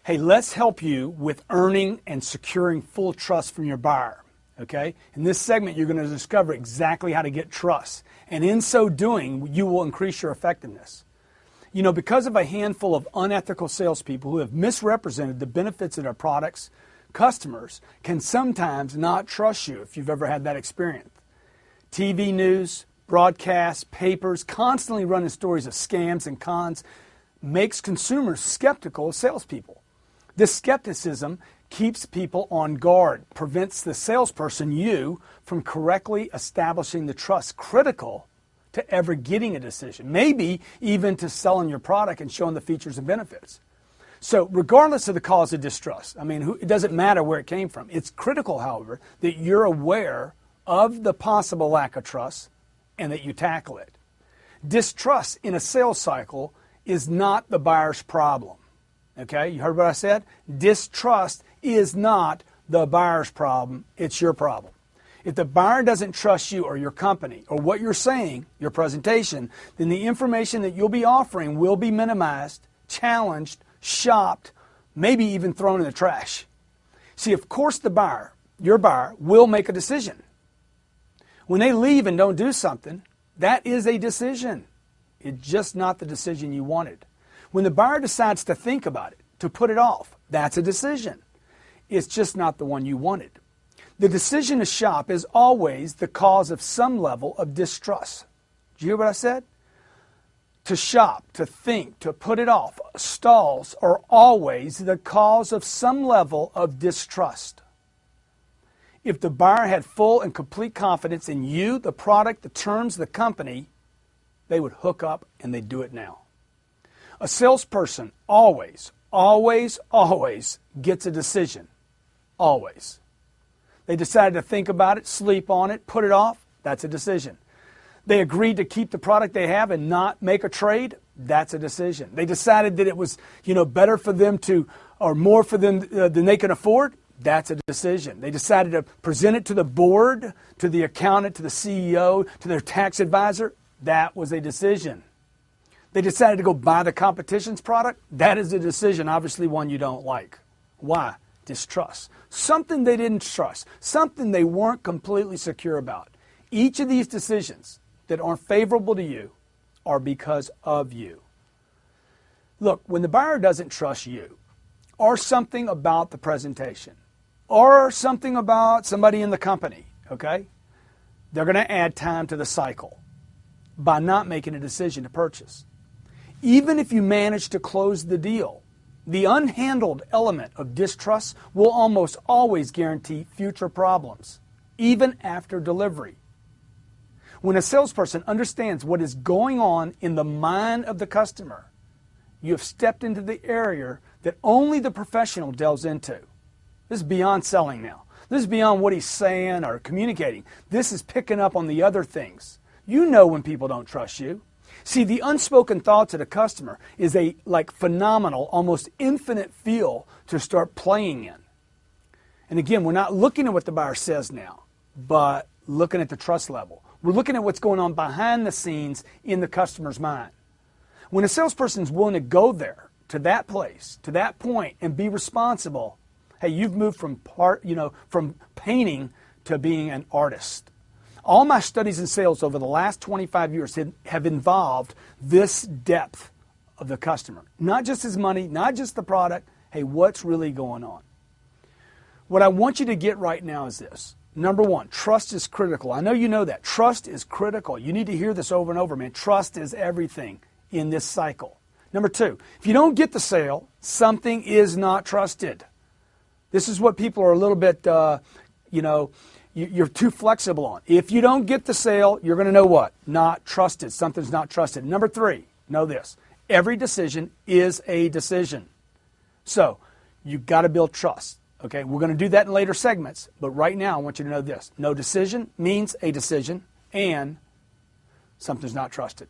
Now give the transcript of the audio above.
Hey, let's help you with earning and securing full trust from your buyer. Okay? In this segment, you're going to discover exactly how to get trust. And in so doing, you will increase your effectiveness. You know, because of a handful of unethical salespeople who have misrepresented the benefits of their products, customers can sometimes not trust you if you've ever had that experience. TV news, broadcasts, papers, constantly running stories of scams and cons makes consumers skeptical of salespeople. This skepticism keeps people on guard, prevents the salesperson, you, from correctly establishing the trust critical to ever getting a decision, maybe even to selling your product and showing the features and benefits. So regardless of the cause of distrust, I mean, it doesn't matter where it came from. It's critical, however, that you're aware of the possible lack of trust and that you tackle it. Distrust in a sales cycle is not the buyer's problem. Okay, you heard what I said? Distrust is not the buyer's problem, it's your problem. If the buyer doesn't trust you or your company or what you're saying, your presentation, then the information that you'll be offering will be minimized, challenged, shopped, maybe even thrown in the trash. See, of course the buyer, your buyer, will make a decision. When they leave and don't do something, that is a decision. It's just not the decision you wanted. When the buyer decides to think about it, to put it off, that's a decision. It's just not the one you wanted. The decision to shop is always the cause of some level of distrust. Did you hear what I said? To shop, to think, to put it off, stalls are always the cause of some level of distrust. If the buyer had full and complete confidence in you, the product, the terms, the company, they would hook up and they'd do it now. A salesperson always gets a decision. Always. They decided to think about it, sleep on it, put it off. That's a decision. They agreed to keep the product they have and not make a trade. That's a decision. They decided that it was, better for them to, or more for them than they can afford. That's a decision. They decided to present it to the board, to the accountant, to the CEO, to their tax advisor. That was a decision. They decided to go buy the competition's product. That is a decision, obviously one you don't like. Why? Distrust. Something they didn't trust. Something they weren't completely secure about. Each of these decisions that aren't favorable to you are because of you. Look, when the buyer doesn't trust you, or something about the presentation, or something about somebody in the company, okay, they're going to add time to the cycle by not making a decision to purchase. Even if you manage to close the deal, the unhandled element of distrust will almost always guarantee future problems, even after delivery. When a salesperson understands what is going on in the mind of the customer, you have stepped into the area that only the professional delves into. This is beyond selling now. This is beyond what he's saying or communicating. This is picking up on the other things. You know when people don't trust you. See, the unspoken thoughts of the customer is a phenomenal, almost infinite feel to start playing in. And again, we're not looking at what the buyer says now, but looking at the trust level. We're looking at what's going on behind the scenes in the customer's mind. When a salesperson is willing to go there, to that place, to that point, and be responsible, hey, you've moved from from painting to being an artist. All my studies in sales over the last 25 years have involved this depth of the customer. Not just his money, not just the product. Hey, what's really going on? What I want you to get right now is this. Number one, trust is critical. I know you know that. Trust is critical. You need to hear this over and over, man. Trust is everything in this cycle. Number two, if you don't get the sale, something is not trusted. This is what people are a little bit, you're too flexible on. If you don't get the sale, you're going to know what? Not trusted. Something's not trusted. Number three, know this. Every decision is a decision. So you've got to build trust. Okay, we're going to do that in later segments. But right now, I want you to know this. No decision means a decision, and something's not trusted.